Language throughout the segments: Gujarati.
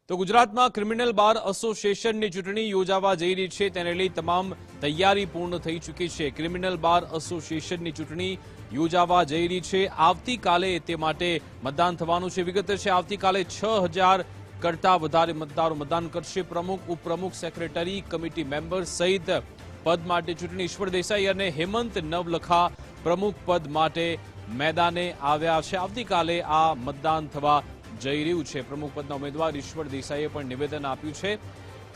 તો ગુજરાતમાં ક્રિમિનલ બાર એસોસિએશનની ચૂંટણી યોજાવા જઈ રહી છે, તેને લઈ તમામ તૈયારી પૂર્ણ થઈ ચૂકી છે। ક્રિમિનલ બાર એસોસિએશનની ચૂંટણી યોજાવા જઈ રહી છે। આવતીકાલે તે માટે મતદાન થવાનું છે। વિગત છે, આવતીકાલે 6000 કરતા વધારે મતદારો મતદાન કરશે। પ્રમુખ, ઉપપ્રમુખ, સેક્રેટરી, કમિટી મેમ્બર સહિત પદ માટે ચૂંટણી ઈશ્વર દેસાઈ અને હેમંત નવલખા પ્રમુખ પદ માટે મેદાને આવ્યા છે। આવતીકાલે આ મતદાન થવા જઈ રહ્યું છે। પ્રમુખ પદના ઉમેદવાર ઈશ્વર દેસાઈએ પણ નિવેદન આપ્યું છે।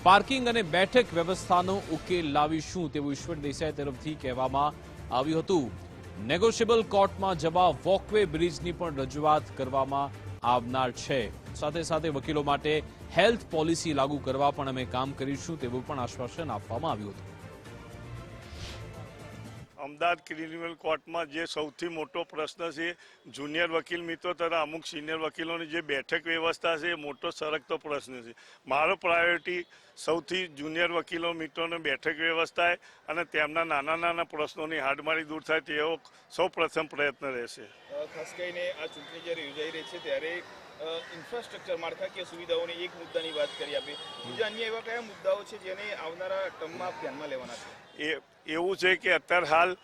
પાર્કિંગ અને બેઠક વ્યવસ્થાનો ઉકેલ લાવીશું તેવું ઈશ્વર દેસાઈ તરફથી કહેવામાં આવ્યું હતું। નેગોશિયેબલ કોર્ટમાં જવા વોકવે બ્રિજની પણ રજૂઆત કરવામાં આવનાર છે। સાથે સાથે વકીલો માટે હેલ્થ પોલિસી લાગુ કરવા પણ અમે કામ કરીશું તેવું પણ આશ્વાસન આપવામાં આવ્યું હતું। અમદાવાદ ક્રિમિનલ કોર્ટમાં જે સૌથી મોટો પ્રશ્ન છે, જુનિયર વકીલ મિત્રો તથા અમુક સિનિયર વકીલોની જે બેઠક વ્યવસ્થા છે, એ મોટો સરકતો પ્રશ્ન છે। મારો પ્રાયોરિટી સૌથી જુનિયર વકીલો મિત્રોને બેઠક વ્યવસ્થા અને તેમના નાના નાના પ્રશ્નોની હાડમારી દૂર થાય તેવો સૌ પ્રથમ પ્રયત્ન રહેશે। ખાસ કરીને આ ચૂંટણી જ્યારે યોજાઈ રહી છે ત્યારે ઇન્ફ્રાસ્ટ્રક્ચર માળખાકીય સુવિધાઓની એક મુદ્દાની વાત કરી આપી, બીજા અન્ય એવા કયા મુદ્દાઓ છે જેને આવનારા ટર્મમાં ધ્યાનમાં લેવાના છે? એવું છે કે અત્યારે હાલ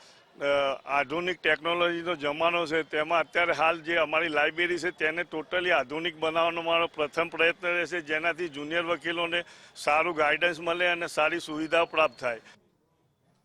આધુનિક ટેકનોલોજીનો જમાનો છે, તેમાં અત્યારે હાલ જે અમારી લાઇબ્રેરી છે તેને ટોટલી આધુનિક બનાવવાનો મારો પ્રથમ પ્રયત્ન રહેશે, જેનાથી જુનિયર વકીલોને સારું ગાઈડન્સ મળે અને સારી સુવિધાઓ પ્રાપ્ત થાય।